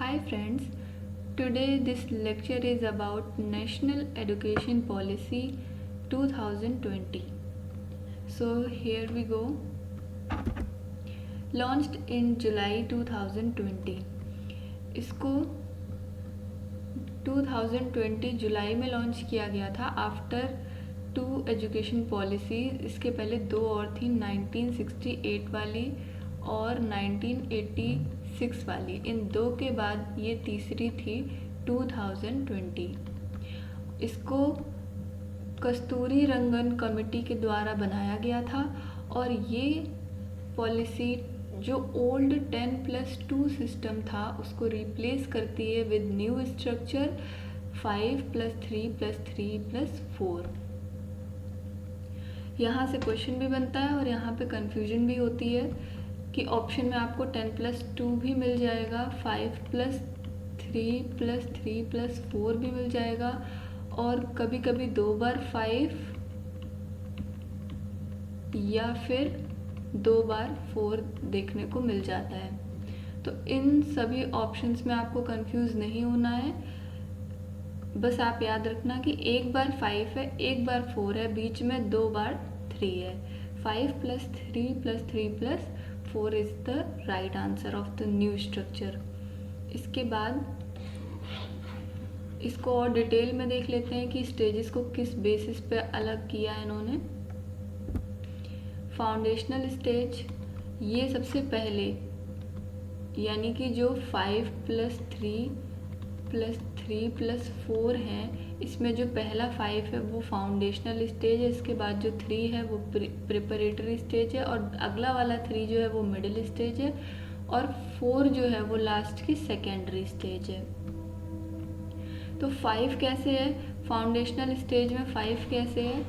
Hi friends, today this lecture is about National Education Policy 2020. So here we go. Launched in July 2020. इसको 2020 जुलाई में launch किया गया था after two education policy. इसके पहले दो और थी, 1968 वाली और 1986 वाली। इन दो के बाद ये तीसरी थी 2020। इसको कस्तूरी रंगन कमेटी के द्वारा बनाया गया था और ये पॉलिसी जो ओल्ड 10+2 सिस्टम था उसको रिप्लेस करती है विद न्यू स्ट्रक्चर 5+3+3+4। यहाँ से क्वेश्चन भी बनता है और यहाँ पे कंफ्यूजन भी होती है कि ऑप्शन में आपको 10+2 भी मिल जाएगा, 5+3+3+4 भी मिल जाएगा और कभी कभी 2 बार 5 या फिर 2 बार 4 देखने को मिल जाता है। तो इन सभी ऑप्शंस में आपको कंफ्यूज नहीं होना है, बस आप याद रखना कि एक बार 5 है, एक बार 4 है, बीच में 2 बार 3 है। 5+3+3+4 is the right answer of the new structure. इसके बाद इसको और डिटेल में देख लेते हैं कि स्टेजेस को किस बेसिस पे अलग किया है इन्होंने। फाउंडेशनल स्टेज, ये सबसे पहले यानी कि जो 5+3+3+4 हैं, इसमें जो पहला 5 है वो फाउंडेशनल स्टेज है, इसके बाद जो 3 है वो प्रिपरेटरी स्टेज है और अगला वाला 3 जो है वो मिडिल स्टेज है और 4 जो है वो लास्ट की सेकेंडरी स्टेज है। तो 5 कैसे है, फाउंडेशनल स्टेज में 5 कैसे है,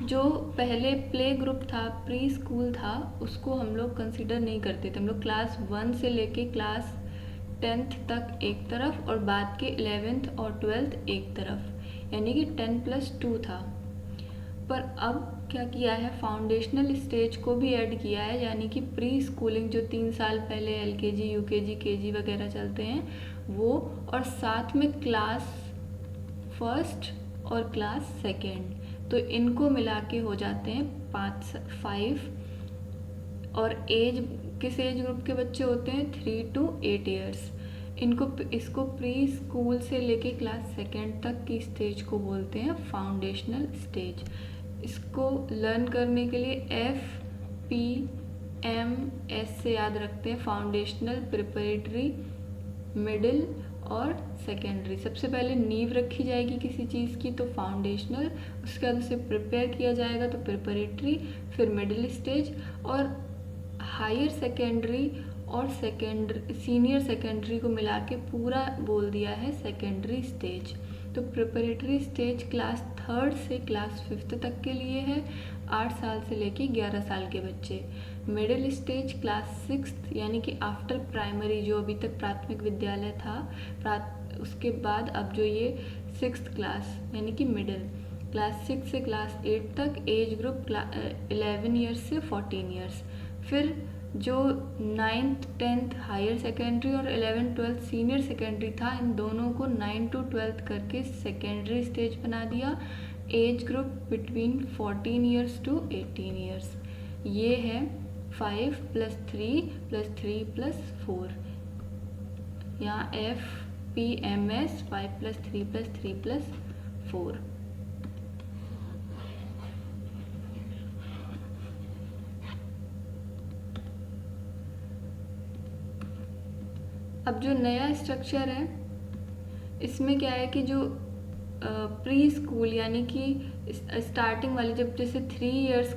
जो पहले प्ले ग्रुप था, प्री स्कूल था, उसको हम लोग कंसिडर नहीं करते थे। हम लोग क्लास 1 से लेके क्लास 10th तक एक तरफ और बाद के 11th और 12th एक तरफ, यानी कि 10+2 था। पर अब क्या किया है, फाउंडेशनल स्टेज को भी ऐड किया है, यानी कि प्री स्कूलिंग जो 3 साल पहले LKG, UKG, KG वगैरह चलते हैं वो, और साथ में क्लास 1 और क्लास 2, तो इनको मिला के हो जाते हैं 5। और एज किस एज ग्रुप के बच्चे होते हैं, 3 to 8 ईयर्स। इसको प्री स्कूल से लेके क्लास 2 तक की स्टेज को बोलते हैं फाउंडेशनल स्टेज। इसको लर्न करने के लिए FPMS से याद रखते हैं, फाउंडेशनल, प्रिपरेटरी, मिडिल और सेकेंडरी। सबसे पहले नींव रखी जाएगी किसी चीज़ की तो फाउंडेशनल, उसके बाद उसे प्रिपेयर किया जाएगा तो प्रिपरेटरी, फिर मिडिल स्टेज और हायर सेकेंडरी और सीनियर सेकेंडरी को मिला के पूरा बोल दिया है सेकेंडरी स्टेज। तो प्रिपरेटरी स्टेज क्लास 3rd से क्लास 5th तक के लिए है, 8 साल से लेके 11 साल के बच्चे। मिडिल स्टेज क्लास 6th यानी कि आफ्टर प्राइमरी, जो अभी तक प्राथमिक विद्यालय था, उसके बाद अब जो ये 6th क्लास यानी कि मिडिल, क्लास 6 से क्लास 8 तक, एज ग्रुप 11 ईयर्स से 14 ईयर्स। फिर जो 9th 10th हायर सेकेंडरी और 11th 12th सीनियर सेकेंडरी था, इन दोनों को 9 to 12th करके सेकेंडरी स्टेज बना दिया, age group between 14 years to 18 years. ये है 5+3+3+4, यहाँ FPMS 5+3+3+4। अब जो नया स्ट्रक्चर है इसमें क्या है कि जो प्री स्कूल यानी कि स्टार्टिंग वाली, जब जैसे 3 ईयर्स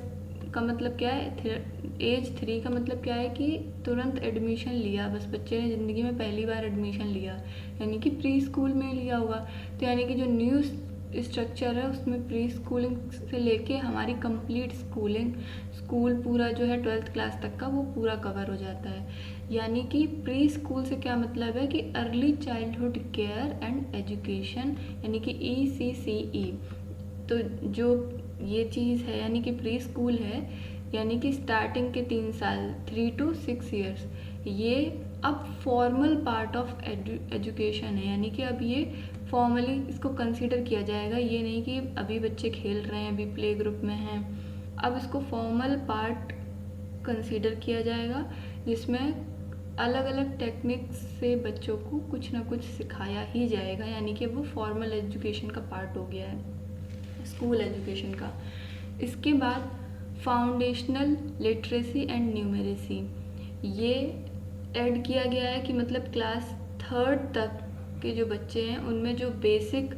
का मतलब क्या है, एज 3 का मतलब क्या है कि तुरंत एडमिशन लिया, बस बच्चे ने ज़िंदगी में पहली बार एडमिशन लिया, यानी कि प्री स्कूल में लिया होगा। तो यानी कि जो न्यू स्ट्रक्चर है उसमें प्री स्कूलिंग से लेके हमारी कंप्लीट स्कूल पूरा जो है 12th क्लास तक का वो पूरा कवर हो जाता है। यानी कि प्री स्कूल से क्या मतलब है कि early childhood care and education, यानी कि ECCE। तो जो ये चीज़ है यानी कि प्री स्कूल है, यानी कि स्टार्टिंग के 3 साल 3 to 6 ईयर्स ये अब फॉर्मल पार्ट ऑफ एजुकेशन है, यानी कि अब ये फॉर्मली इसको कंसीडर किया जाएगा। ये नहीं कि अभी बच्चे खेल रहे हैं, अभी प्ले ग्रुप में हैं, अब इसको फॉर्मल पार्ट कंसीडर किया जाएगा, जिसमें अलग अलग टेक्निक्स से बच्चों को कुछ ना कुछ सिखाया ही जाएगा, यानी कि वो फॉर्मल एजुकेशन का पार्ट हो गया है, स्कूल एजुकेशन का। इसके बाद फाउंडेशनल लिटरेसी एंड न्यूमेरेसी ये ऐड किया गया है कि मतलब क्लास 3rd तक के जो बच्चे हैं उनमें जो बेसिक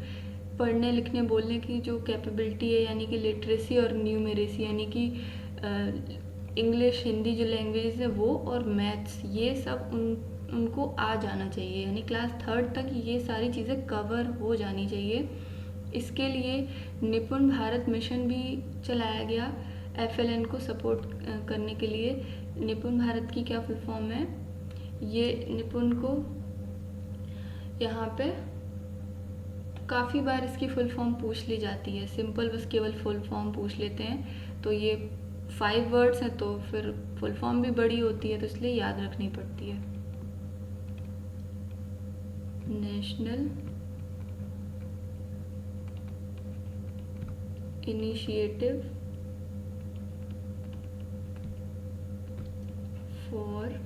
पढ़ने लिखने बोलने की जो कैपेबिलिटी है, यानी कि लिटरेसी और न्यूमेरेसी, यानी कि इंग्लिश हिंदी जो लैंग्वेज है वो, और मैथ्स, ये सब उनको आ जाना चाहिए, यानी क्लास 3rd तक ये सारी चीज़ें कवर हो जानी चाहिए। इसके लिए निपुण भारत मिशन भी चलाया गया FLN को सपोर्ट करने के लिए। निपुण भारत की क्या फुल फॉर्म है, ये निपुण को यहाँ पे काफ़ी बार इसकी फुल फॉर्म पूछ ली जाती है, सिंपल बस केवल फुल फॉर्म पूछ लेते हैं, तो ये 5 वर्ड्स हैं तो फिर फुल फॉर्म भी बड़ी होती है, तो इसलिए याद रखनी पड़ती है। National initiative for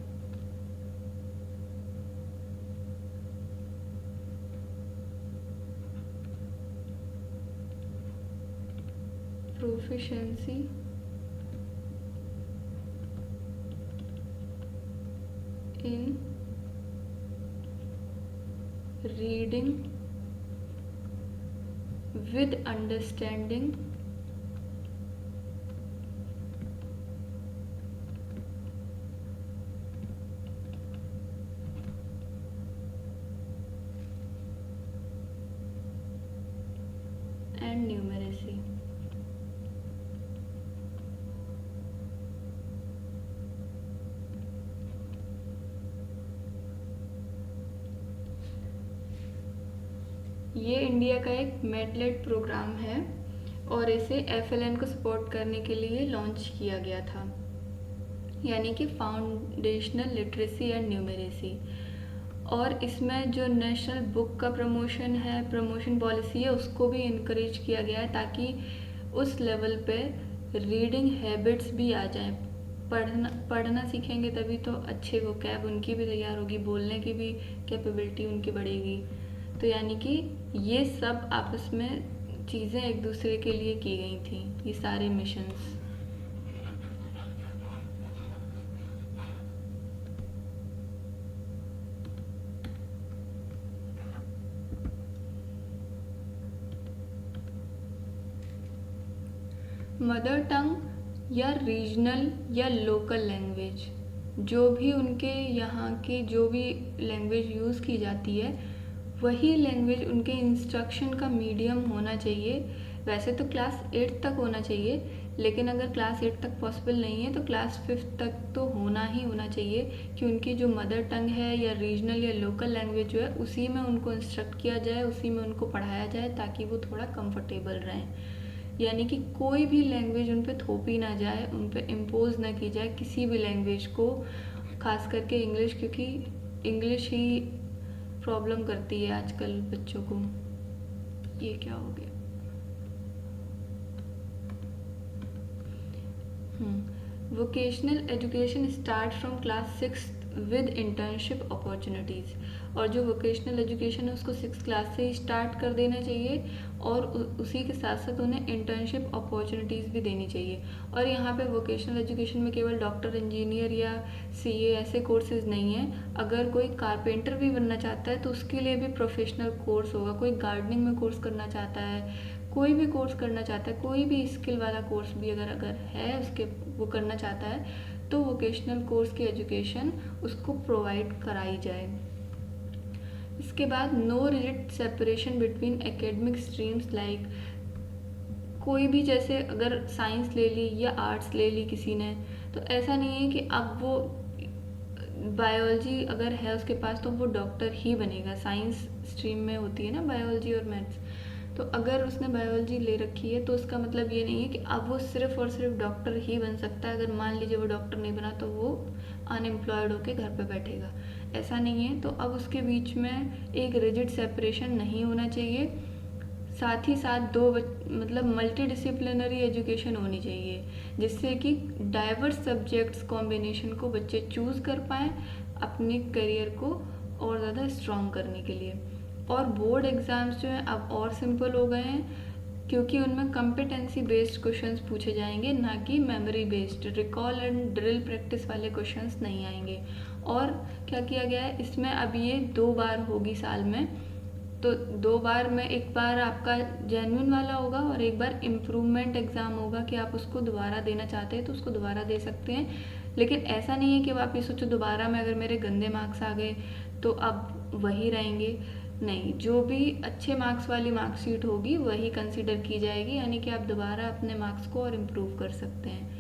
proficiency in reading with understanding and numeracy। ये इंडिया का एक मेडलेट प्रोग्राम है और इसे FLN को सपोर्ट करने के लिए लॉन्च किया गया था, यानी कि फाउंडेशनल लिटरेसी एंड न्यूमेरेसी। और इसमें जो नेशनल बुक का प्रमोशन है, प्रमोशन पॉलिसी है, उसको भी इनकरेज किया गया है ताकि उस लेवल पे रीडिंग हैबिट्स भी आ जाएं। पढ़ना सीखेंगे तभी तो अच्छे वोकैब उनकी भी तैयार होगी, बोलने की भी कैपेबिलिटी उनकी बढ़ेगी। तो यानी कि ये सब आपस में चीज़ें एक दूसरे के लिए की गई थी, ये सारे मिशंस। मदर टंग या रीजनल या लोकल लैंग्वेज, जो भी उनके यहाँ की जो भी लैंग्वेज यूज़ की जाती है वही लैंग्वेज उनके इंस्ट्रक्शन का मीडियम होना चाहिए। वैसे तो क्लास 8 तक होना चाहिए, लेकिन अगर क्लास 8 तक पॉसिबल नहीं है तो क्लास 5 तक तो होना ही होना चाहिए कि उनकी जो मदर टंग है या रीजनल या लोकल लैंग्वेज जो है उसी में उनको इंस्ट्रक्ट किया जाए, उसी में उनको पढ़ाया जाए ताकि वो थोड़ा कंफर्टेबल रहें। यानी कि कोई भी लैंग्वेज उन पर थोपी ना जाए, उन पर इम्पोज ना की जाए किसी भी लैंग्वेज को, खास करके इंग्लिश, क्योंकि इंग्लिश ही प्रॉब्लम करती है आजकल बच्चों को। ये क्या हो गया? Vocational education start from class 6 with internship opportunities, और जो वोकेशनल एजुकेशन है उसको 6 क्लास से ही स्टार्ट कर देना चाहिए और उसी के साथ साथ उन्हें इंटर्नशिप अपॉर्चुनिटीज़ भी देनी चाहिए। और यहाँ पे वोकेशनल एजुकेशन में केवल डॉक्टर, इंजीनियर या CA ऐसे कोर्सेज नहीं हैं। अगर कोई कारपेंटर भी बनना चाहता है तो उसके लिए भी प्रोफेशनल कोर्स होगा। कोई गार्डनिंग में कोर्स करना चाहता है, कोई भी कोर्स करना चाहता है, कोई भी स्किल वाला कोर्स भी अगर है उसके वो करना चाहता है तो वोकेशनल कोर्स की एजुकेशन उसको प्रोवाइड कराई जाए। इसके बाद no rigid separation between academic streams, like कोई भी, जैसे अगर साइंस ले ली या आर्ट्स ले ली किसी ने, तो ऐसा नहीं है कि अब वो बायोलॉजी अगर है उसके पास तो वो डॉक्टर ही बनेगा। साइंस स्ट्रीम में होती है ना बायोलॉजी और मैथ्स, तो अगर उसने बायोलॉजी ले रखी है तो उसका मतलब ये नहीं है कि अब वो सिर्फ और सिर्फ डॉक्टर ही बन सकता है। अगर मान लीजिए वो डॉक्टर नहीं बना तो वो अनएम्प्लॉयड होकर घर पे बैठेगा, ऐसा नहीं है। तो अब उसके बीच में एक रिजिड सेपरेशन नहीं होना चाहिए। साथ ही साथ दो मतलब मल्टी डिसिप्लिनरी एजुकेशन होनी चाहिए, जिससे कि डाइवर्स सब्जेक्ट्स कॉम्बिनेशन को बच्चे चूज़ कर पाएँ अपने करियर को और ज़्यादा स्ट्रॉन्ग करने के लिए। और बोर्ड एग्ज़ाम्स जो हैं अब और सिंपल हो गए हैं, क्योंकि उनमें कॉम्पिटेंसी बेस्ड क्वेश्चंस पूछे जाएंगे, ना कि memory based recall and drill practice वाले क्वेश्चंस नहीं आएंगे। और क्या किया गया है इसमें, अब ये 2 बार होगी साल में, तो 2 बार में एक बार आपका जेन्युइन वाला होगा और एक बार इम्प्रूवमेंट एग्ज़ाम होगा कि आप उसको दोबारा देना चाहते हैं तो उसको दोबारा दे सकते हैं। लेकिन ऐसा नहीं है कि आप ये सोचो दोबारा में अगर मेरे गंदे मार्क्स आ गए तो अब वही रहेंगे, नहीं, जो भी अच्छे मार्क्स वाली मार्कशीट होगी वही कंसिडर की जाएगी, यानी कि आप दोबारा अपने मार्क्स को और इम्प्रूव कर सकते हैं।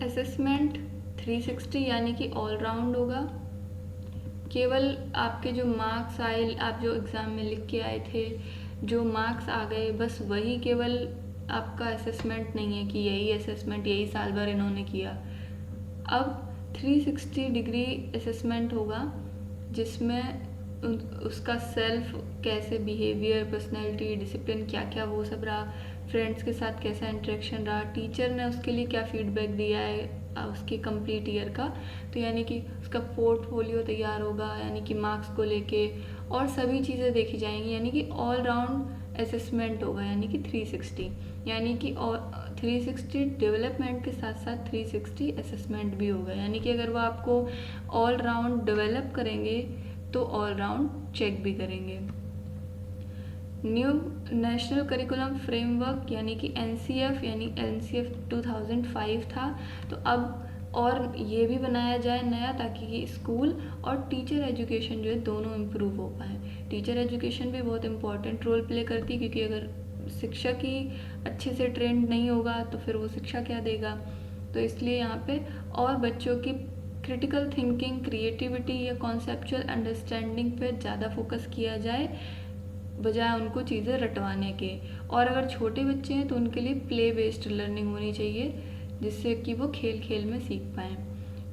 असेसमेंट 360 यानी कि ऑल राउंड होगा। केवल आपके जो मार्क्स आए, आप जो एग्ज़ाम में लिख के आए थे, जो मार्क्स आ गए, बस वही केवल आपका असेसमेंट नहीं है कि यही असेसमेंट यही साल भर इन्होंने किया। अब 360 डिग्री असेसमेंट होगा, जिसमें उसका सेल्फ कैसे बिहेवियर, पर्सनैलिटी, डिसिप्लिन क्या क्या वो सब रहा, फ्रेंड्स के साथ कैसा इंटरेक्शन रहा, टीचर ने उसके लिए क्या फीडबैक दिया है उसके कंप्लीट ईयर का, तो यानी कि उसका पोर्टफोलियो तैयार होगा, यानी कि मार्क्स को लेके और सभी चीज़ें देखी जाएंगी, यानी कि ऑल राउंड असेसमेंट होगा, यानी कि 360, यानी कि 360 डेवलपमेंट के साथ साथ 360 असेसमेंट भी होगा। यानी कि अगर वो आपको ऑल राउंड डेवलप करेंगे तो ऑल राउंड चेक भी करेंगे। न्यू नेशनल करिकुलम फ्रेमवर्क यानी कि NCF, यानी NCF 2005 था, तो अब और ये भी बनाया जाए नया, ताकि कि स्कूल और टीचर एजुकेशन जो है दोनों इम्प्रूव हो पाए। टीचर एजुकेशन भी बहुत इम्पॉर्टेंट रोल प्ले करती है, क्योंकि अगर शिक्षक ही अच्छे से ट्रेंड नहीं होगा तो फिर वो शिक्षा क्या देगा। तो इसलिए यहाँ पे और बच्चों की क्रिटिकल थिंकिंग, क्रिएटिविटी या कॉन्सेप्चुअल अंडरस्टैंडिंग पर ज़्यादा फोकस किया जाए, बजाय उनको चीज़ें रटवाने के। और अगर छोटे बच्चे हैं तो उनके लिए प्ले बेस्ड लर्निंग होनी चाहिए, जिससे कि वो खेल खेल में सीख पाएँ।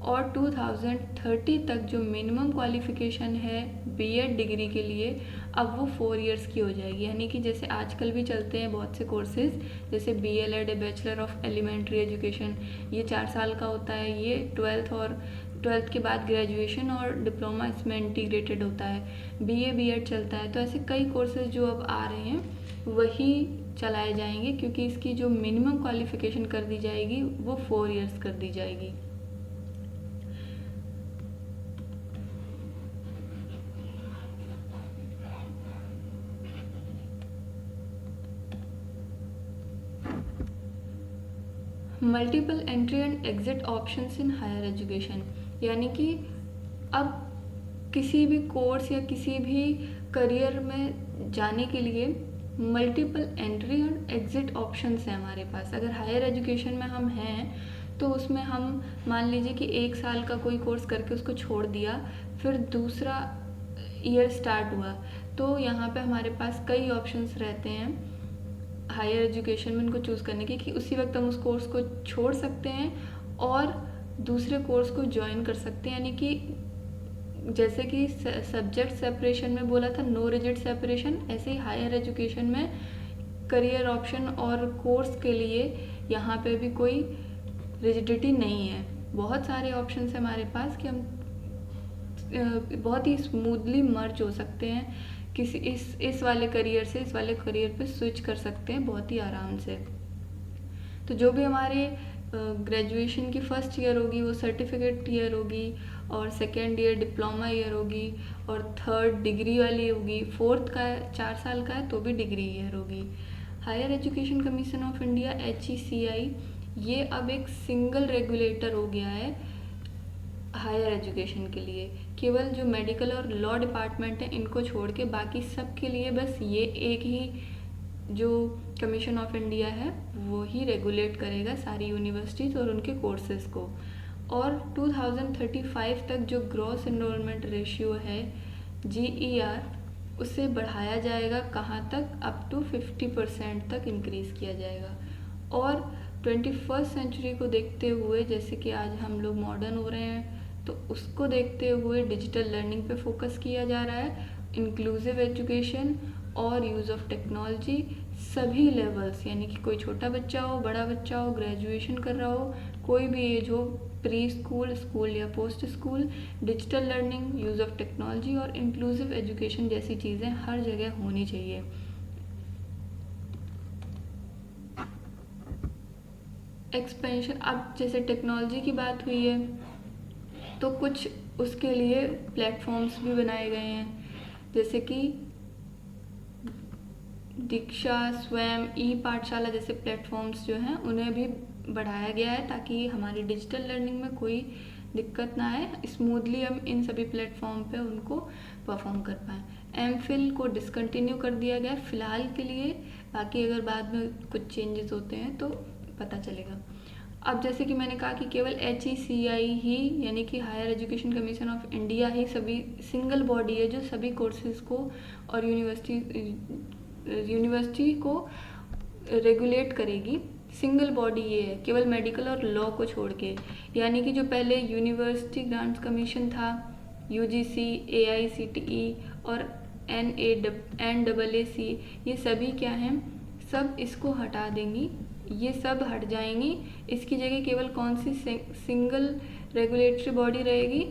और 2030 तक जो मिनिमम क्वालिफ़िकेशन है B.Ed डिग्री के लिए, अब वो 4 इयर्स की हो जाएगी। यानी कि जैसे आजकल भी चलते हैं बहुत से कोर्सेज, जैसे BLED, bachelor of elementary education, ये 4 साल का होता है, ये 12th के बाद ग्रेजुएशन और डिप्लोमा इसमें इंटीग्रेटेड होता है, BA B.Ed चलता है। तो ऐसे कई कोर्सेज जो अब आ रहे हैं वही चलाए जाएंगे, क्योंकि इसकी जो मिनिमम क्वालिफ़िकेशन कर दी जाएगी वो 4 इयर्स कर दी जाएगी। Multiple entry and exit options in higher education, यानी कि अब किसी भी कोर्स या किसी भी करियर में जाने के लिए multiple entry and exit options हैं हमारे पास। अगर हायर एजुकेशन में हम हैं तो उसमें हम मान लीजिए कि 1 साल का कोई कोर्स करके उसको छोड़ दिया, फिर दूसरा ईयर स्टार्ट हुआ, तो यहाँ पे हमारे पास कई ऑप्शंस रहते हैं हायर एजुकेशन में उनको चूज़ करने की, कि उसी वक्त हम उस कोर्स को छोड़ सकते हैं और दूसरे कोर्स को ज्वाइन कर सकते हैं। यानी कि जैसे कि सब्जेक्ट सेपरेशन में बोला था नो रिजिड सेपरेशन, ऐसे ही हायर एजुकेशन में करियर ऑप्शन और कोर्स के लिए यहाँ पे भी कोई रिजिडिटी नहीं है। बहुत सारे ऑप्शन है हमारे पास कि हम बहुत ही स्मूथली मर्ज हो सकते हैं, किसी इस वाले करियर से इस वाले करियर पे स्विच कर सकते हैं बहुत ही आराम से। तो जो भी हमारे ग्रेजुएशन की फर्स्ट ईयर होगी वो सर्टिफिकेट ईयर होगी, और सेकेंड ईयर डिप्लोमा ईयर होगी, और थर्ड डिग्री वाली होगी, फोर्थ का 4 साल का है तो भी डिग्री ईयर होगी। Higher education commission of India HECI ये अब एक सिंगल रेगुलेटर हो गया है हायर एजुकेशन के लिए। केवल जो मेडिकल और लॉ डिपार्टमेंट है इनको छोड़ के बाकी सब के लिए बस ये एक ही जो कमीशन ऑफ इंडिया है वो ही रेगुलेट करेगा सारी यूनिवर्सिटीज़ और उनके कोर्सेज़ को। और 2035 तक जो ग्रॉस एनरोलमेंट रेशियो है GER उसे बढ़ाया जाएगा कहाँ तक, अप टू 50% तक इंक्रीज़ किया जाएगा। और 21st सेंचुरी को देखते हुए, जैसे कि आज हम लोग मॉडर्न हो रहे हैं, तो उसको देखते हुए डिजिटल लर्निंग पे फोकस किया जा रहा है। इंक्लूसिव एजुकेशन और यूज़ ऑफ टेक्नोलॉजी सभी लेवल्स, यानी कि कोई छोटा बच्चा हो, बड़ा बच्चा हो, ग्रेजुएशन कर रहा हो, कोई भी एज हो, प्री स्कूल, स्कूल या post school, digital learning, use of technology और इंक्लूसिव एजुकेशन जैसी चीज़ें हर जगह होनी चाहिए। एक्सपेंशन, अब जैसे टेक्नोलॉजी की बात हुई है तो कुछ उसके लिए प्लेटफॉर्म्स भी बनाए गए हैं, जैसे कि दीक्षा, स्वयं, ई पाठशाला जैसे प्लेटफॉर्म्स जो हैं उन्हें भी बढ़ाया गया है ताकि हमारी डिजिटल लर्निंग में कोई दिक्कत ना आए, स्मूथली हम इन सभी प्लेटफॉर्म पे उनको परफॉर्म कर पाएँ। एमफिल को डिसकंटिन्यू कर दिया गया फ़िलहाल के लिए, बाकी अगर बाद में कुछ चेंजेस होते हैं तो पता चलेगा। अब जैसे कि मैंने कहा कि केवल HECI ही, यानी कि higher education commission of India ही सभी सिंगल बॉडी है जो सभी कोर्सेज़ को और यूनिवर्सिटी को रेगुलेट करेगी। सिंगल बॉडी ये है, केवल मेडिकल और लॉ को छोड़ के, यानी कि जो पहले यूनिवर्सिटी ग्रांट्स कमीशन था, UGC, AICTE और NAAC, ये सभी क्या हैं, सब इसको हटा देंगी, ये सब हट जाएंगी। इसकी जगह केवल कौन सी सिंगल रेगुलेटरी बॉडी रहेगी,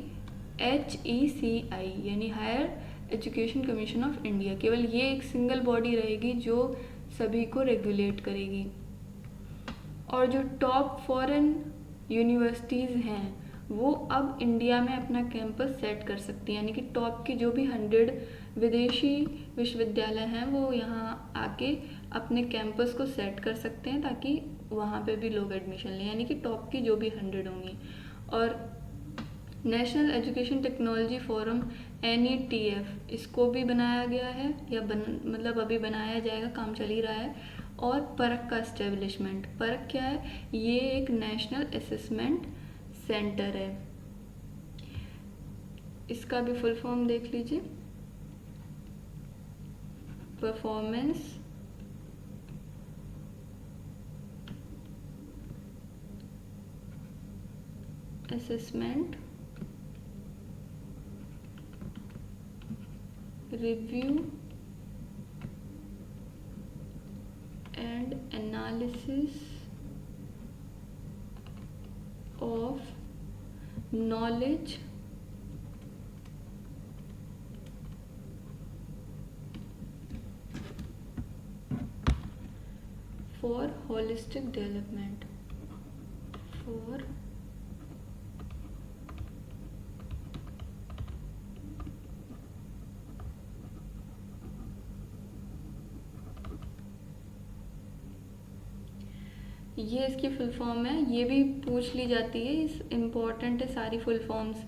HECI यानी higher education commission of India. केवल ये एक सिंगल बॉडी रहेगी जो सभी को रेगुलेट करेगी। और जो टॉप फॉरेन यूनिवर्सिटीज़ हैं वो अब इंडिया में अपना कैंपस सेट कर सकती हैं, यानी कि टॉप की जो भी 100 विदेशी विश्वविद्यालय हैं वो यहाँ आके अपने कैंपस को सेट कर सकते हैं ताकि वहाँ पे भी लोग एडमिशन लें, यानी कि टॉप की जो भी 100 होंगी। और national education technology forum NETF इसको भी बनाया गया है, या मतलब अभी बनाया जाएगा, काम चल ही रहा है। और परख का एस्टेब्लिशमेंट, परख क्या है, ये एक नेशनल असेसमेंट सेंटर है, इसका भी फुल फॉर्म देख लीजिए, performance assessment review and analysis of knowledge for holistic development, for ये इसकी फुल फॉर्म है, ये भी पूछ ली जाती है, इस इम्पॉर्टेंट है सारी full forms.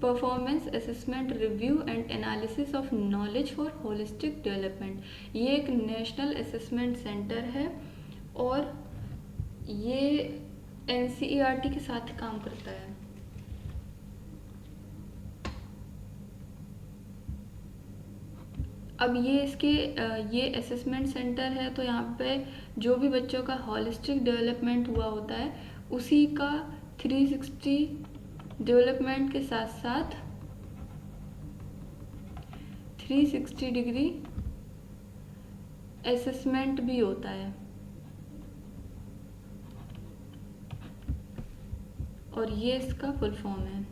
Performance assessment review and analysis of knowledge for holistic development, ये एक नेशनल असेसमेंट सेंटर है और ये NCERT के साथ काम करता है। अब ये इसके ये असेसमेंट सेंटर है, तो यहाँ पे जो भी बच्चों का हॉलिस्टिक डेवलपमेंट हुआ होता है उसी का 360 डेवलपमेंट के साथ साथ 360 डिग्री असेसमेंट भी होता है। और ये इसका फुल फॉर्म है।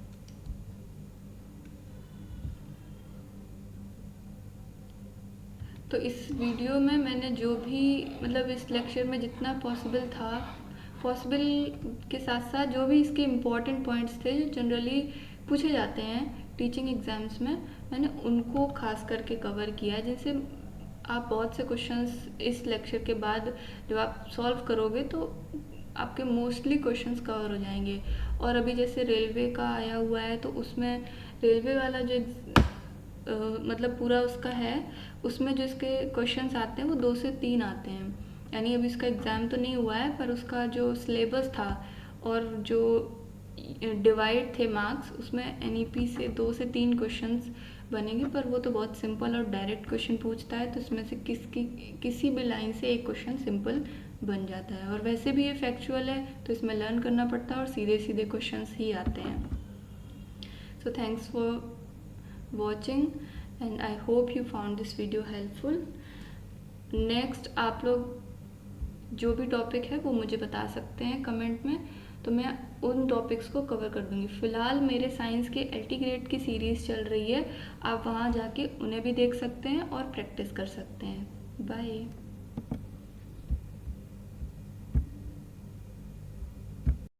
तो इस वीडियो में मैंने जो भी मतलब इस लेक्चर में जितना पॉसिबल था, पॉसिबल के साथ साथ जो भी इसके इम्पॉर्टेंट पॉइंट्स थे जो जनरली पूछे जाते हैं टीचिंग एग्ज़ाम्स में, मैंने उनको खास करके कवर किया, जिनसे आप बहुत से क्वेश्चंस इस लेक्चर के बाद जब आप सॉल्व करोगे तो आपके मोस्टली क्वेश्चंस कवर हो जाएंगे। और अभी जैसे रेलवे का आया हुआ है तो उसमें रेलवे वाला जो मतलब पूरा उसका है, उसमें जो इसके क्वेश्चंस आते हैं वो 2 से 3 आते हैं, यानी अभी इसका एग्ज़ाम तो नहीं हुआ है पर उसका जो सिलेबस था और जो डिवाइड थे मार्क्स, उसमें NEP से 2 से 3 क्वेश्चंस बनेंगे, पर वो तो बहुत सिंपल और डायरेक्ट क्वेश्चन पूछता है, तो इसमें से किसी भी लाइन से एक क्वेश्चन सिंपल बन जाता है। और वैसे भी ये फैक्चुअल है, तो इसमें लर्न करना पड़ता है और सीधे सीधे क्वेश्चंस ही आते हैं। So thanks for watching and I hope you found this video helpful. Next आप लोग जो भी टॉपिक है वो मुझे बता सकते हैं कमेंट में, तो मैं उन टॉपिक्स को कवर कर दूंगी। फ़िलहाल मेरे साइंस के LT ग्रेड की सीरीज़ चल रही है, आप वहाँ जाके उन्हें भी देख सकते हैं और प्रैक्टिस कर सकते हैं। बाय।